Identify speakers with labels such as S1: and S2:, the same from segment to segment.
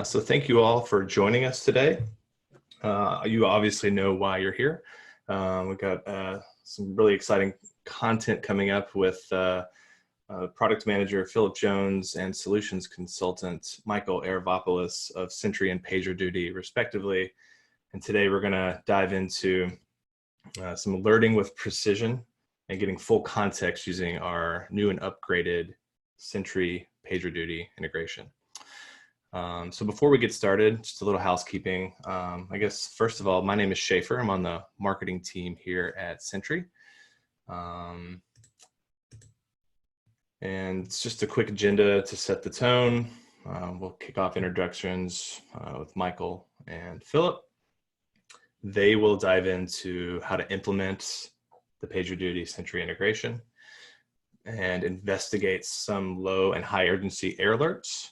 S1: So thank you all for joining us today. You obviously know why you're here. We've got some really exciting content coming up with product manager Phillip Jones and solutions consultant Michael Aravopoulos of Sentry and PagerDuty, respectively. And today we're going to dive into some alerting with precision and getting full context using our new and upgraded Sentry PagerDuty integration. So before we get started, just a little housekeeping. I guess, first of all, my name is Schaefer. I'm on the marketing team here at Sentry. And it's just a quick agenda to set the tone. We'll kick off introductions with Michael and Phillip. They will dive into how to implement the PagerDuty Sentry integration and investigate some low and high urgency error alerts.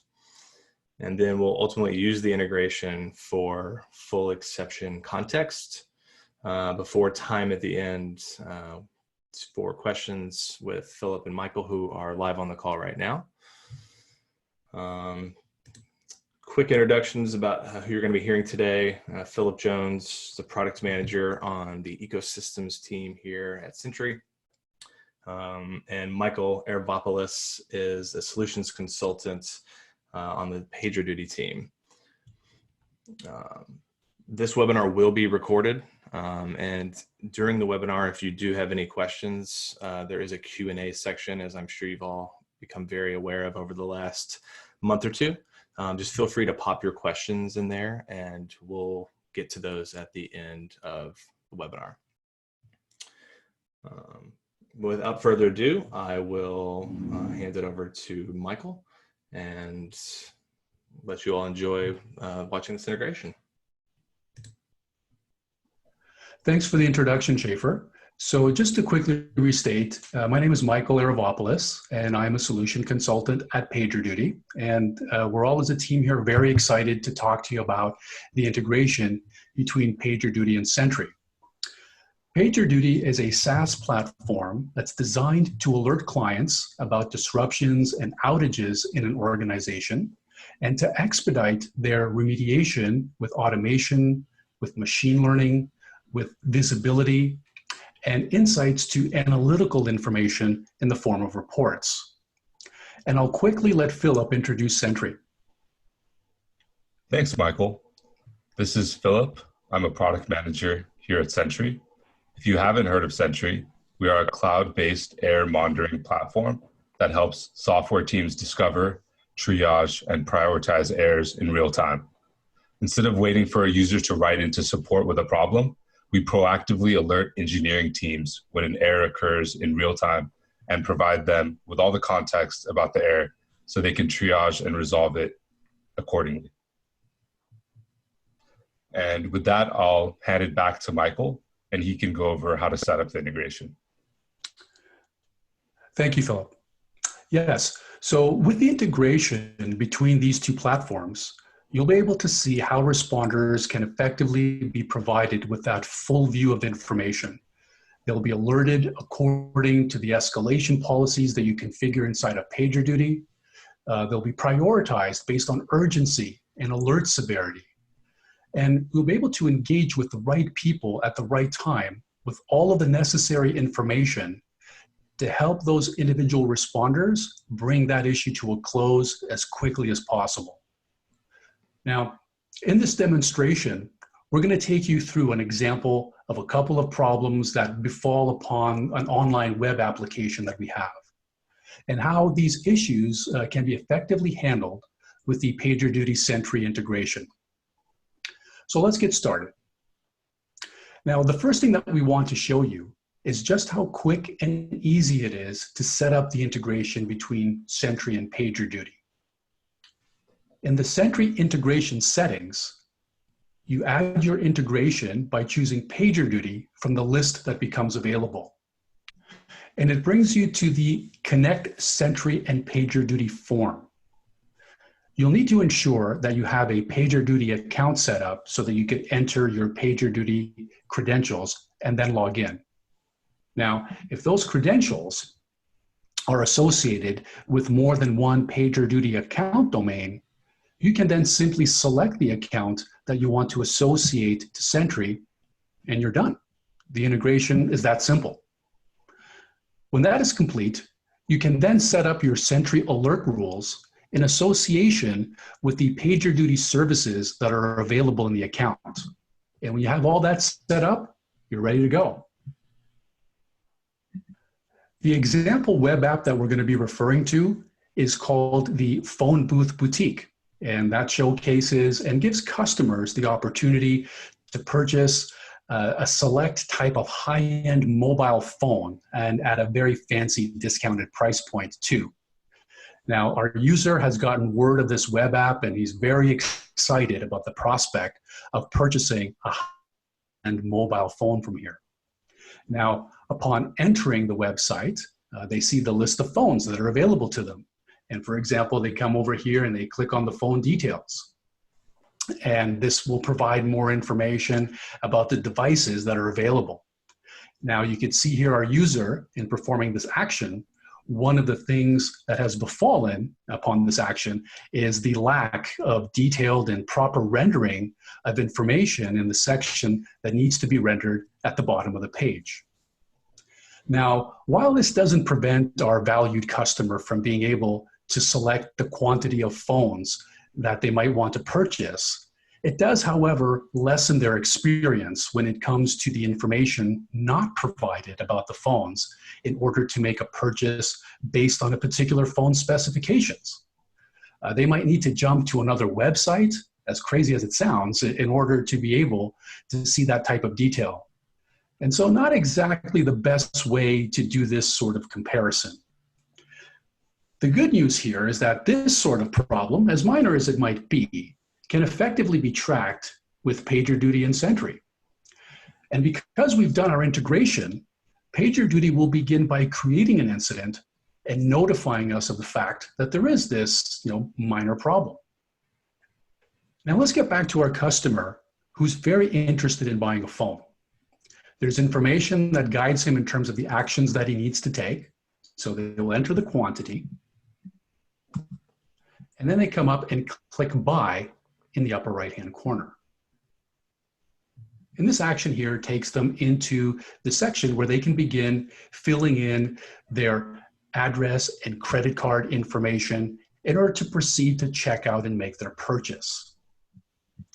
S1: And then we'll ultimately use the integration for full exception context before time at the end for questions with Phillip and Michael, who are live on the call right now. Quick introductions about who you're going to be hearing today. Phillip Jones, the product manager on the ecosystems team here at Sentry. And Michael Aravopoulos is a solutions consultant on the PagerDuty team. This webinar will be recorded, and during the webinar, if you do have any questions, there is a Q&A section, as I'm sure you've all become very aware of over the last month or two. Just feel free to pop your questions in there, and we'll get to those at the end of the webinar. Without further ado, I will hand it over to Michael and let you all enjoy watching this integration.
S2: Thanks for the introduction, Schaefer. So just to quickly restate, my name is Michael Aravopoulos, and I'm a solution consultant at PagerDuty. And we're all as a team here very excited to talk to you about the integration between PagerDuty and Sentry. PagerDuty is a SaaS platform that's designed to alert clients about disruptions and outages in an organization and to expedite their remediation with automation, with machine learning, with visibility, and insights to analytical information in the form of reports. And I'll quickly let Phillip introduce Sentry.
S3: Thanks, Michael. This is Phillip. I'm a product manager here at Sentry. If you haven't heard of Sentry, we are a cloud-based error monitoring platform that helps software teams discover, triage, and prioritize errors in real time. Instead of waiting for a user to write into support with a problem, we proactively alert engineering teams when an error occurs in real time and provide them with all the context about the error so they can triage and resolve it accordingly. And with that, I'll hand it back to Michael, and he can go over how to set up the integration.
S2: Thank you, Phillip. Yes, so with the integration between these two platforms, you'll be able to see how responders can effectively be provided with that full view of information. They'll be alerted according to the escalation policies that you configure inside of PagerDuty. They'll be prioritized based on urgency and alert severity. And we'll be able to engage with the right people at the right time with all of the necessary information to help those individual responders bring that issue to a close as quickly as possible. Now, in this demonstration, we're going to take you through an example of a couple of problems that befall upon an online web application that we have, and how these issues can be effectively handled with the PagerDuty Sentry integration. So let's get started. Now, the first thing that we want to show you is just how quick and easy it is to set up the integration between Sentry and PagerDuty. In the Sentry integration settings, you add your integration by choosing PagerDuty from the list that becomes available. And it brings you to the Connect Sentry and PagerDuty form. You'll need to ensure that you have a PagerDuty account set up so that you can enter your PagerDuty credentials and then log in. Now, if those credentials are associated with more than one PagerDuty account domain, You can then simply select the account that you want to associate to Sentry, and you're done. The integration is that simple. When that is complete, you can then set up your Sentry alert rules in association with the PagerDuty services that are available in the account. And when you have all that set up, you're ready to go. The example web app that we're going to be referring to is called the Phone Booth Boutique. And that showcases and gives customers the opportunity to purchase a select type of high-end mobile phone, and at a very fancy discounted price point too. Now, our user has gotten word of this web app, and he's very excited about the prospect of purchasing a high-end mobile phone from here. Now, upon entering the website, they see the list of phones that are available to them. And for example, they come over here and they click on the phone details. And this will provide more information about the devices that are available. Now, you can see here our user, in performing this action, one of the things that has befallen upon this action is the lack of detailed and proper rendering of information in the section that needs to be rendered at the bottom of the page. Now, while this doesn't prevent our valued customer from being able to select the quantity of phones that they might want to purchase, it does, however, lessen their experience when it comes to the information not provided about the phones in order to make a purchase based on a particular phone specifications. They might need to jump to another website, as crazy as it sounds, in order to be able to see that type of detail. And so not exactly the best way to do this sort of comparison. The good news here is that this sort of problem, as minor as it might be, can effectively be tracked with PagerDuty and Sentry. And because we've done our integration, PagerDuty will begin by creating an incident and notifying us of the fact that there is this minor problem. Now let's get back to our customer who's very interested in buying a phone. There's information that guides him in terms of the actions that he needs to take. So they will enter the quantity. And then they come up and click buy in the upper right-hand corner. And this action here takes them into the section where they can begin filling in their address and credit card information in order to proceed to check out and make their purchase.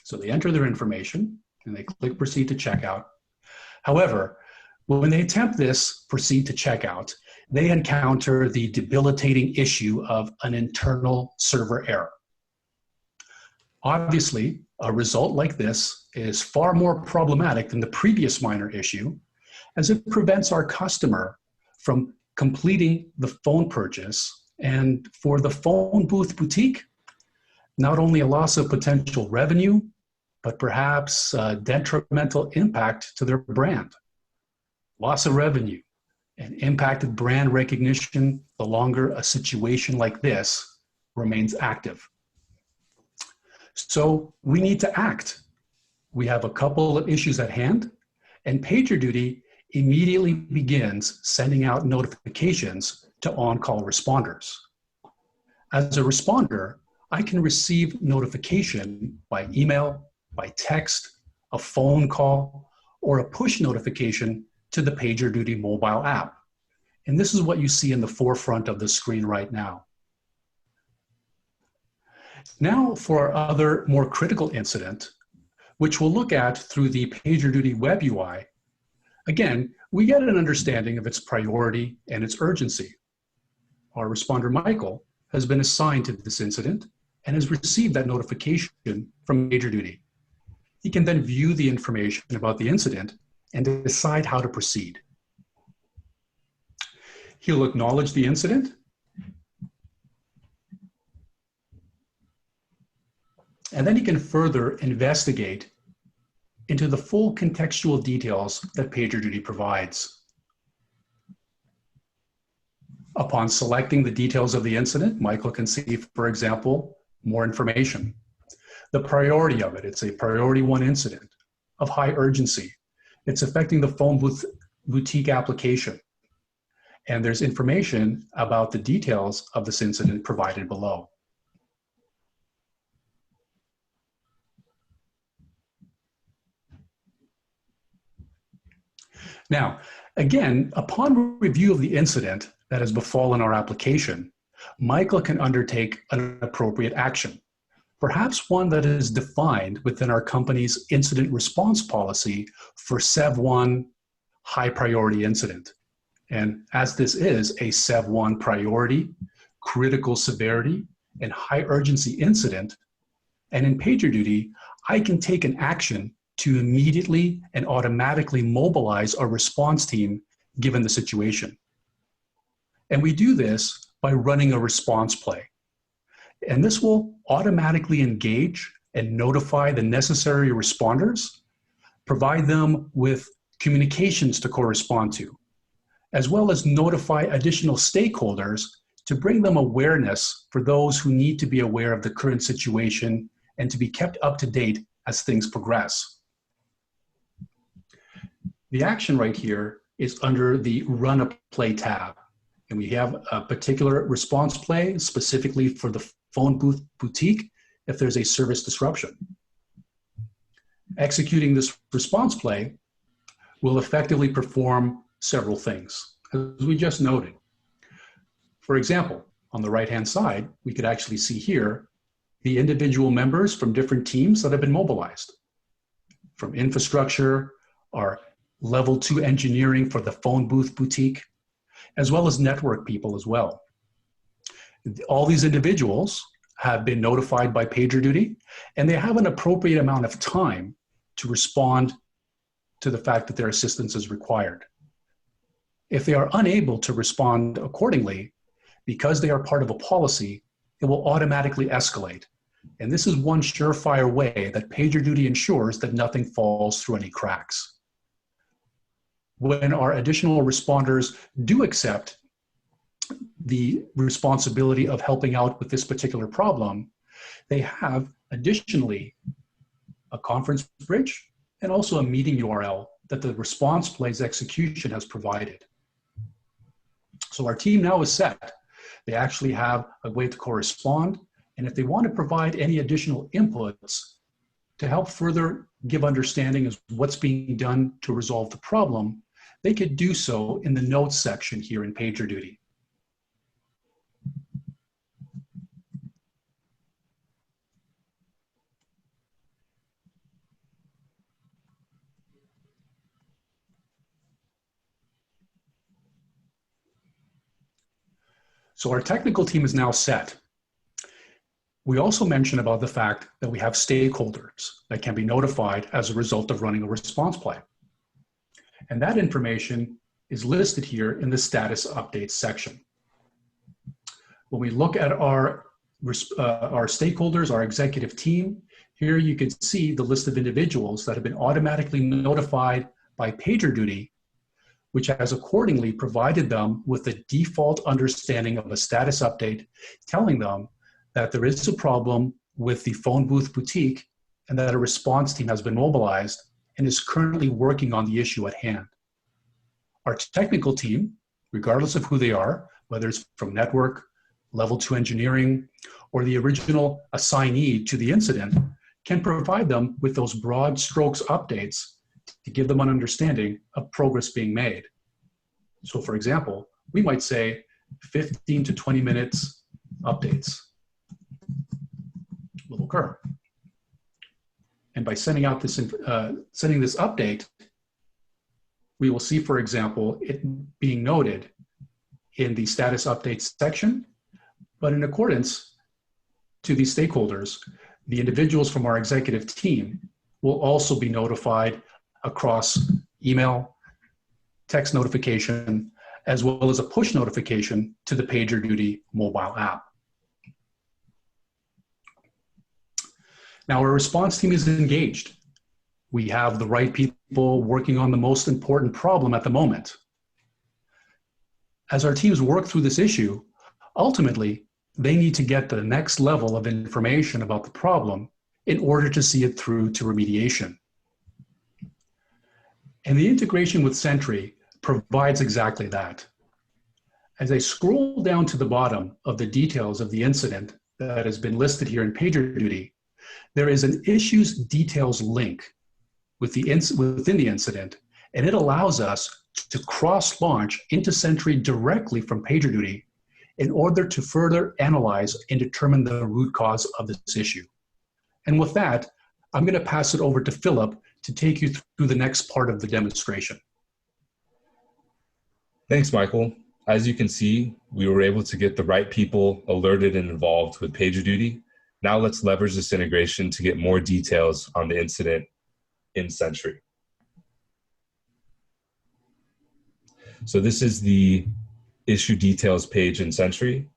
S2: So they enter their information and they click proceed to checkout. However, when they attempt this proceed to checkout, they encounter the debilitating issue of an internal server error. Obviously, a result like this is far more problematic than the previous minor issue, as it prevents our customer from completing the phone purchase. And for the Phone Booth Boutique, not only a loss of potential revenue, but perhaps a detrimental impact to their brand. Loss of revenue and impacted brand recognition the longer a situation like this remains active. So we need to act. We have a couple of issues at hand, and PagerDuty immediately begins sending out notifications to on-call responders. As a responder, I can receive notification by email, by text, a phone call, or a push notification to the PagerDuty mobile app. And this is what you see in the forefront of the screen right now. Now for our other more critical incident, which we'll look at through the PagerDuty web UI. Again, we get an understanding of its priority and its urgency. Our responder, Michael, has been assigned to this incident and has received that notification from PagerDuty. He can then view the information about the incident and decide how to proceed. He'll acknowledge the incident, and then he can further investigate into the full contextual details that PagerDuty provides. Upon selecting the details of the incident, Michael can see, for example, more information. The priority of it, it's a priority 1 incident of high urgency. It's affecting the Phone Booth Boutique application. And there's information about the details of this incident provided below. Now, again, upon review of the incident that has befallen our application, Michael can undertake an appropriate action, perhaps one that is defined within our company's incident response policy for SEV1 high priority incident. And as this is a SEV1 priority, critical severity, and high urgency incident, and in PagerDuty, I can take an action to immediately and automatically mobilize our response team given the situation. And we do this by running a response play. And this will automatically engage and notify the necessary responders, provide them with communications to correspond to, as well as notify additional stakeholders to bring them awareness for those who need to be aware of the current situation and to be kept up to date as things progress. The action right here is under the Run a Play tab. And we have a particular response play specifically for the phone booth boutique if there's a service disruption. Executing this response play will effectively perform several things, as we just noted. For example, on the right-hand side, we could actually see here the individual members from different teams that have been mobilized. From infrastructure, our level 2 engineering for the phone booth boutique, as well as network people as well. All these individuals have been notified by PagerDuty, and they have an appropriate amount of time to respond to the fact that their assistance is required. If they are unable to respond accordingly, because they are part of a policy, it will automatically escalate. And this is one surefire way that PagerDuty ensures that nothing falls through any cracks. When our additional responders do accept the responsibility of helping out with this particular problem, they have additionally a conference bridge and also a meeting URL that the response play's execution has provided. So our team now is set. They actually have a way to correspond, and if they want to provide any additional inputs to help further give understanding of what's being done to resolve the problem, they could do so in the notes section here in PagerDuty. So our technical team is now set. We also mentioned about the fact that we have stakeholders that can be notified as a result of running a response play. And that information is listed here in the status updates section. When we look at our stakeholders, our executive team, here you can see the list of individuals that have been automatically notified by PagerDuty, which has accordingly provided them with the default understanding of a status update, telling them that there is a problem with the phone booth boutique and that a response team has been mobilized and is currently working on the issue at hand. Our technical team, regardless of who they are, whether it's from network, level 2 engineering, or the original assignee to the incident, can provide them with those broad strokes updates to give them an understanding of progress being made. So for example, we might say 15 to 20 minutes updates will occur. And by sending out this, sending this update, we will see, for example, it being noted in the status updates section, but in accordance to these stakeholders, the individuals from our executive team will also be notified across email, text notification, as well as a push notification to the PagerDuty mobile app. Now our response team is engaged. We have the right people working on the most important problem at the moment. As our teams work through this issue, ultimately, they need to get the next level of information about the problem in order to see it through to remediation. And the integration with Sentry provides exactly that. As I scroll down to the bottom of the details of the incident that has been listed here in PagerDuty, there is an issues details link with within the incident, and it allows us to cross-launch into Sentry directly from PagerDuty in order to further analyze and determine the root cause of this issue. And with that, I'm going to pass it over to Phillip to take you through the next part of the demonstration.
S3: Thanks, Michael. As you can see, we were able to get the right people alerted and involved with PagerDuty. Now let's leverage this integration to get more details on the incident in Sentry. So this is the issue details page in Sentry,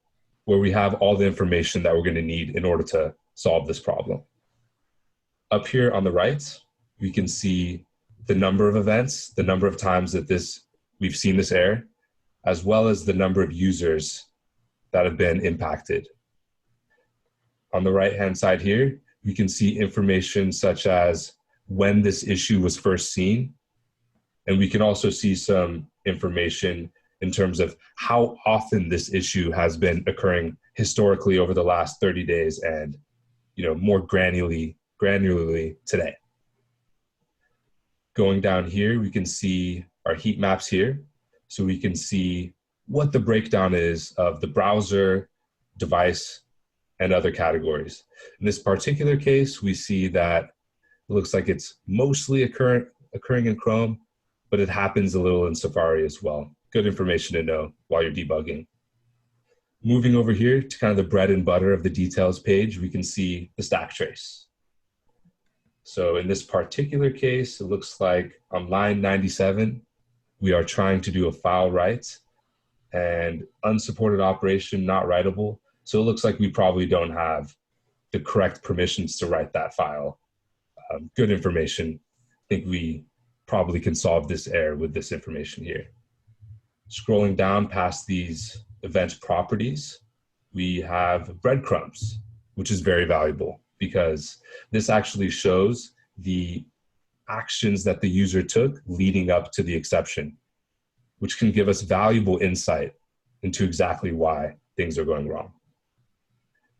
S3: where we have all the information that we're going to need in order to solve this problem. Up here on the right, we can see the number of events, the number of times that we've seen this error, as well as the number of users that have been impacted. On the right-hand side here, we can see information such as when this issue was first seen, and we can also see some information in terms of how often this issue has been occurring historically over the last 30 days and more granularly today. Going down here, we can see our heat maps here. So we can see what the breakdown is of the browser, device, and other categories. In this particular case, we see that it looks like it's mostly occurring in Chrome, but it happens a little in Safari as well. Good information to know while you're debugging. Moving over here to kind of the bread and butter of the details page, we can see the stack trace. So in this particular case, it looks like on line 97, we are trying to do a file write and unsupported operation not writable. So it looks like we probably don't have the correct permissions to write that file. Good information. I think we probably can solve this error with this information here. Scrolling down past these event properties, we have breadcrumbs, which is very valuable because this actually shows the actions that the user took leading up to the exception, which can give us valuable insight into exactly why things are going wrong.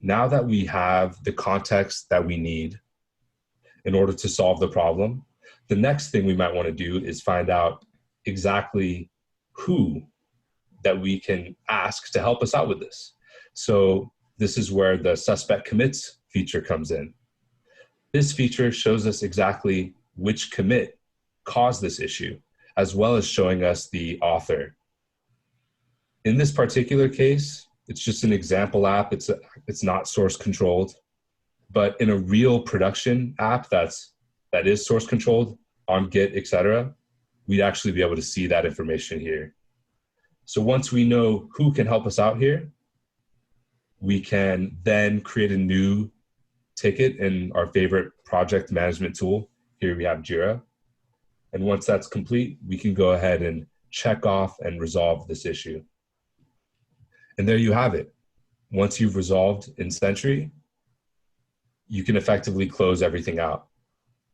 S3: Now that we have the context that we need in order to solve the problem, the next thing we might want to do is find out exactly who that we can ask to help us out with this. So this is where the suspect commits feature comes in. This feature shows us exactly which commit caused this issue, as well as showing us the author. In this particular case, it's just an example app. It's not source controlled, but in a real production app that is source controlled on Git, etc., we'd actually be able to see that information here. So once we know who can help us out here, we can then create a new ticket in our favorite project management tool. Here we have Jira. And once that's complete, we can go ahead and check off and resolve this issue. And there you have it. Once you've resolved in Sentry, you can effectively close everything out.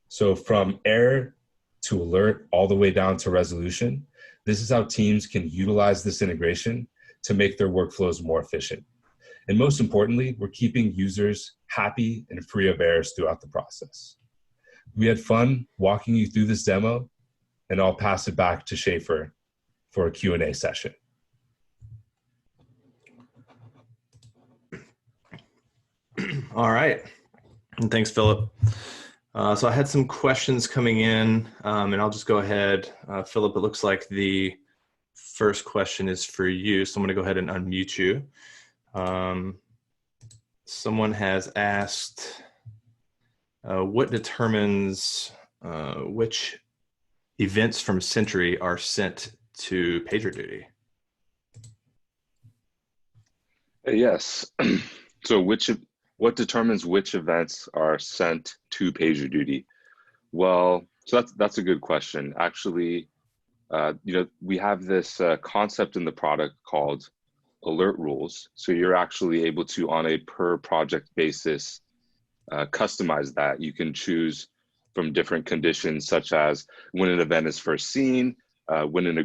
S3: So from error to alert all the way down to resolution, this is how teams can utilize this integration to make their workflows more efficient. And most importantly, we're keeping users happy and free of errors throughout the process. We had fun walking you through this demo, and I'll pass it back to Schaefer for a Q&A session.
S1: All right. And thanks, Phillip. So I had some questions coming in, and I'll just go ahead. Phillip, it looks like the first question is for you, so I'm going to go ahead and unmute you. Someone has asked, what determines which events from Sentry are sent to PagerDuty?
S4: Yes. So what determines which events are sent to PagerDuty? Well, so that's a good question. Actually, we have this concept in the product called alert rules. So you're actually able to, on a per project basis, customize that. You can choose from different conditions, such as when an event is first seen, when an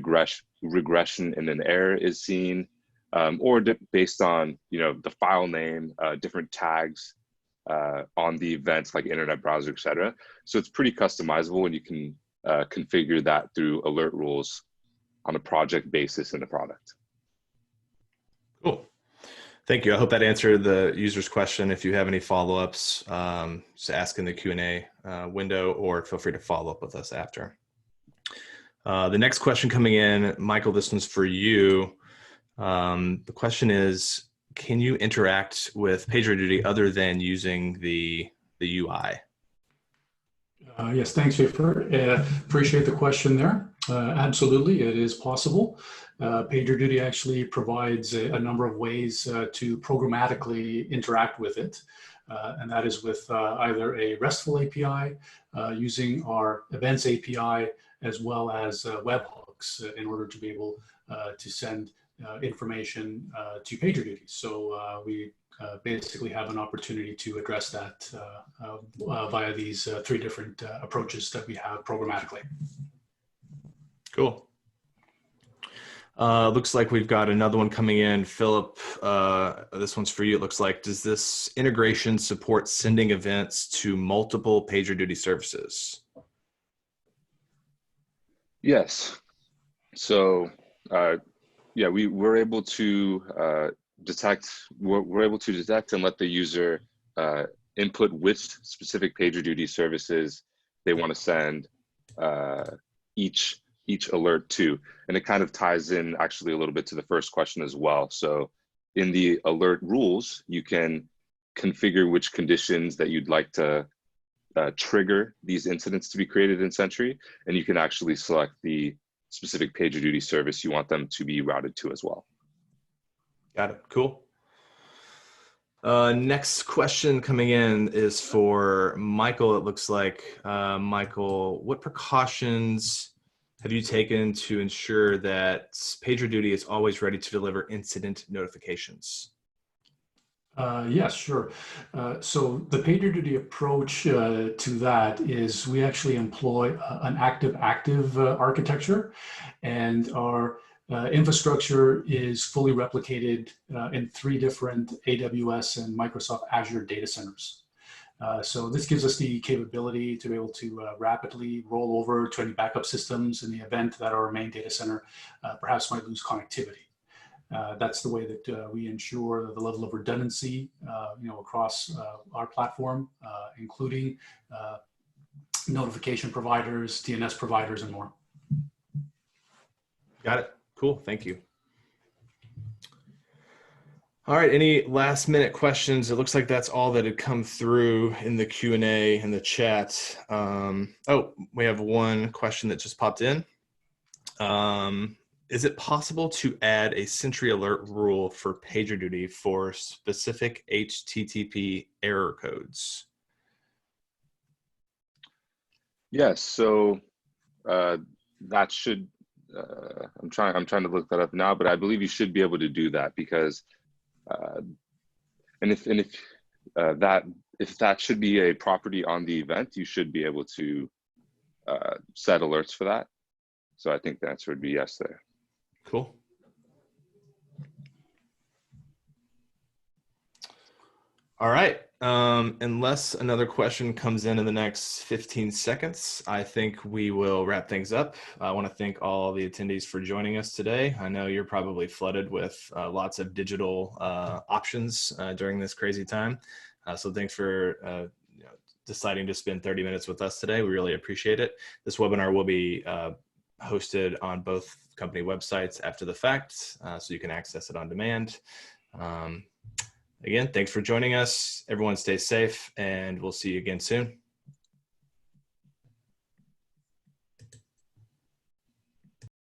S4: regression in an error is seen, or based on the file name, different tags on the events like internet browser, etc. So it's pretty customizable, and you can configure that through alert rules on a project basis in the product.
S1: Cool. Thank you. I hope that answered the user's question. If you have any follow-ups, just ask in the Q&A window, or feel free to follow up with us after. The next question coming in, Michael, this one's for you. The question is, can you interact with PagerDuty other than using the UI?
S2: Yes, thanks, Schaefer. Appreciate the question there. Absolutely, it is possible. PagerDuty actually provides a number of ways to programmatically interact with it. And that is with either a RESTful API, using our Events API, as well as webhooks in order to be able to send information to PagerDuty. So we basically have an opportunity to address that via these three different approaches that we have programmatically.
S1: Cool. Looks like we've got another one coming in. Philip, this one's for you. It looks like, does this integration support sending events to multiple PagerDuty services?
S4: Yes. So, yeah, we're able to detect. We're able to detect and let the user input which specific PagerDuty services they want to send each alert to, and it kind of ties in actually a little bit to the first question as well. So, in the alert rules, you can configure which conditions that you'd like to trigger these incidents to be created in Sentry, and you can actually select the specific PagerDuty service you want them to be routed to as well.
S1: Got it. Cool. Next question coming in is for Michael. It looks like, Michael, what precautions have you taken to ensure that PagerDuty is always ready to deliver incident notifications?
S2: Yes, sure. So the PagerDuty approach to that is we actually employ an active-active architecture, and our infrastructure is fully replicated in 3 different AWS and Microsoft Azure data centers. So this gives us the capability to be able to rapidly roll over to any backup systems in the event that our main data center perhaps might lose connectivity. That's the way that we ensure the level of redundancy, across our platform, including notification providers, DNS providers, and more.
S1: Got it. Cool. Thank you. All right. Any last minute questions? It looks like that's all that had come through in the Q&A and the chat. Oh, we have one question that just popped in. Is it possible to add a Sentry alert rule for PagerDuty for specific HTTP error codes?
S4: Yes. So that should. I'm trying to look that up now, but I believe you should be able to do that because, and if that should be a property on the event, you should be able to set alerts for that. So I think the answer would be yes there.
S1: Cool. All right. Unless another question comes in the next 15 seconds, I think we will wrap things up. I want to thank all the attendees for joining us today. I know you're probably flooded with lots of digital options during this crazy time. So thanks for deciding to spend 30 minutes with us today. We really appreciate it. This webinar will be hosted on both company websites after the fact, so you can access it on demand. Again, thanks for joining us. Everyone stay safe, and we'll see you again soon.